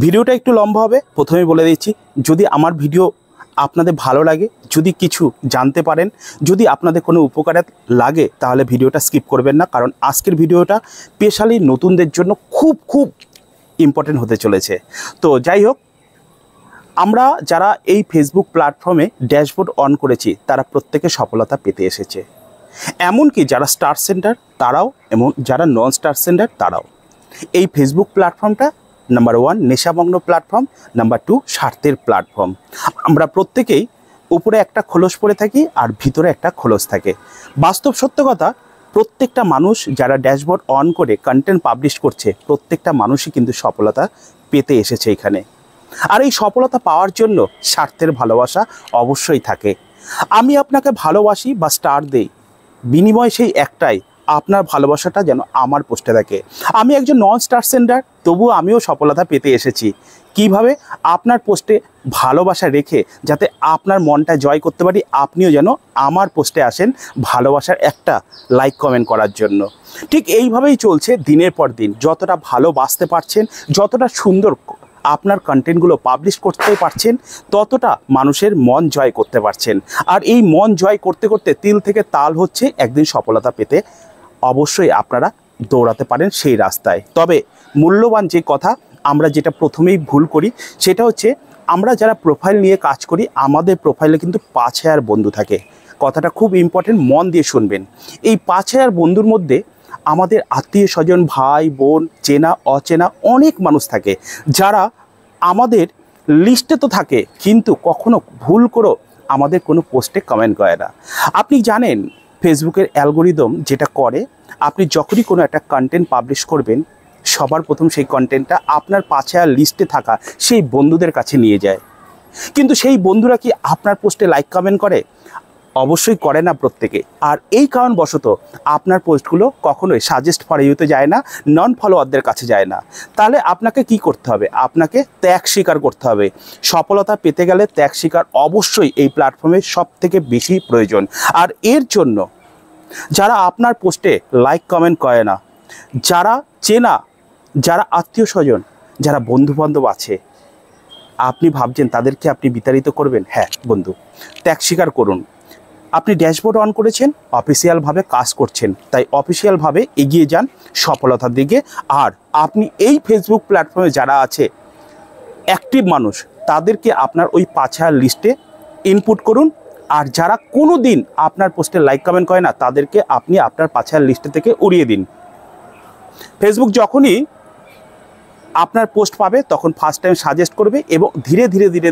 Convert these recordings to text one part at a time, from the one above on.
ভিডিওটা একটু লম্বা হবে, প্রথমেই বলে দিচ্ছি। যদি আমার ভিডিও আপনাদের ভালো লাগে, যদি কিছু জানতে পারেন, যদি আপনাদের কোনো উপকারে লাগে, তাহলে ভিডিওটা স্কিপ করবেন না, কারণ আজকের ভিডিওটা স্পেশালি নতুনদের জন্য খুব ইম্পর্টেন্ট হতে চলেছে। তো যাই হোক, আমরা যারা এই ফেসবুক প্ল্যাটফর্মে ড্যাশবোর্ড অন করেছি তারা প্রত্যেকে সফলতা পেতে এসেছে। এমনকি যারা স্টার সেন্টার তারাও, এবং যারা নন স্টার সেন্টার তারাও। এই ফেসবুক প্ল্যাটফর্মটা নাম্বার 1 নেশামগ্ন প্ল্যাটফর্ম, নাম্বার 2 স্বার্থের প্ল্যাটফর্ম। আমরা প্রত্যেকেই উপরে একটা খোলস পরে থাকি আর ভিতরে একটা খোলস থাকে। বাস্তব সত্য কথা, প্রত্যেকটা মানুষ যারা ড্যাশবোর্ড অন করে কন্টেন্ট পাবলিশ করছে, প্রত্যেকটা মানুষই কিন্তু সফলতা পেতে এসেছে এখানে। আর এই সফলতা পাওয়ার জন্য স্বার্থের ভালোবাসা অবশ্যই থাকে। আমি আপনাকে ভালোবাসি বা স্টার দেই, বিনিময় সেই একটাই, আপনার ভালোবাসাটা যেন আমার পোস্টে থাকে। আমি একজন নন স্টার সেন্ডার, তবুও আমিও সফলতা পেতে এসেছি। কিভাবে? আপনার পোস্টে ভালোবাসা রেখে যাতে আপনার মনটা জয় করতে পারি, আপনিও যেন আমার পোস্টে আসেন ভালোবাসার একটা লাইক কমেন্ট করার জন্য। ঠিক এইভাবেই চলছে দিনের পর দিন। যতটা ভালোবাসতে পারছেন, যতটা সুন্দর আপনার কন্টেন্টগুলো পাবলিশ করতে পারছেন, ততটা মানুষের মন জয় করতে পারছেন। আর এই মন জয় করতে করতে তিল থেকে তাল হচ্ছে, একদিন সফলতা পেতে অবশ্যই আপনারা দৌড়াতে পারেন সেই রাস্তায়। তবে মূল্যবান যে কথা, আমরা যেটা প্রথমেই ভুল করি সেটা হচ্ছে, আমরা যারা প্রোফাইল নিয়ে কাজ করি, আমাদের প্রোফাইলে কিন্তু 5000 বন্ধু থাকে। কথাটা খুব ইম্পর্টেন্ট, মন দিয়ে শুনবেন। এই 5000 বন্ধুর মধ্যে আমাদের আত্মীয় স্বজন, ভাই বোন, চেনা অচেনা অনেক মানুষ থাকে, যারা আমাদের লিস্টে তো থাকে কিন্তু কখনো ভুল করে আমাদের কোনো পোস্টে কমেন্ট করে না। আপনি জানেন ফেসবুকের অ্যালগোরিদম যেটা করে, আপনি যখনই কোনো একটা কন্টেন্ট পাবলিশ করবেন, সবার প্রথম সেই কন্টেন্টটা আপনার 5000 লিস্টে থাকা সেই বন্ধুদের কাছে নিয়ে যায়। কিন্তু সেই বন্ধুরা কি আপনার পোস্টে লাইক কমেন্ট করে? অবশ্যই করে না প্রত্যেকে। আর এই কারণবশত আপনার পোস্টগুলো কখনোই সাজেস্ট ফর ইউতে যায় না, নন ফলোয়ারদের কাছে যায় না। তাহলে আপনাকে কি করতে হবে? আপনাকে ত্যাগ স্বীকার করতে হবে। সফলতা পেতে গেলে ত্যাগ স্বীকার অবশ্যই এই প্ল্যাটফর্মে সবথেকে বেশি প্রয়োজন। আর এর জন্য যারা আপনার পোস্টে লাইক কমেন্ট করে না, যারা চেনা, যারা আত্মীয় স্বজন, যারা বন্ধুবান্ধব আছে, আপনি ভাবছেন তাদেরকে আপনি বিতাড়িত করবেন? হ্যাঁ বন্ধু, ত্যাগ স্বীকার করুন। আপনি ড্যাশবোর্ড অন করেছেন, অফিসিয়ালভাবে কাজ করছেন, তাই অফিসিয়ালভাবে এগিয়ে যান সফলতার দিকে। আর আপনি এই ফেসবুক প্ল্যাটফর্মে যারা আছে অ্যাক্টিভ মানুষ, তাদেরকে আপনার ওই 5000 লিস্টে ইনপুট করুন। আর যারা কোনো দিন আপনার পোস্টে লাইক কমেন্ট করে না, তাদেরকে আপনি আপনার 5000 লিস্টে থেকে উড়িয়ে দিন। ফেসবুক যখনই আপনার পোস্ট পাবে, তখন ফার্স্ট টাইম সাজেস্ট করবে, এবং ধীরে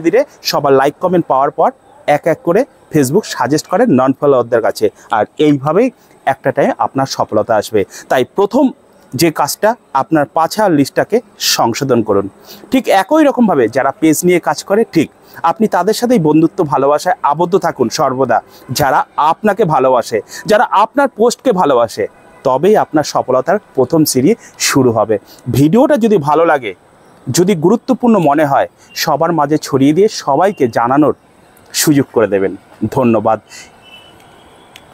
ধীরে সবার লাইক কমেন্ট পাওয়ার পর এক এক করে ফেসবুক সাজেস্ট করে নন ফলোয়ারদের কাছে। আর এইভাবেই একটা টাইমে আপনার সফলতা আসবে। তাই প্রথম যে কাজটা, আপনার 5000 লিস্টটাকে সংশোধন করুন। ঠিক একই রকমভাবে যারা পেজ নিয়ে কাজ করে, ঠিক আপনি তাদের সাথেই বন্ধুত্ব ভালোবাসায় আবদ্ধ থাকুন সর্বদা। যারা আপনাকে ভালোবাসে, যারা আপনার পোস্টকে ভালোবাসে, তবেই আপনার সফলতার প্রথম সিঁড়ি শুরু হবে। ভিডিওটা যদি ভালো লাগে, যদি গুরুত্বপূর্ণ মনে হয়, সবার মাঝে ছড়িয়ে দিয়ে সবাইকে জানানোর সুযোগ করে দেবেন। ধন্যবাদ।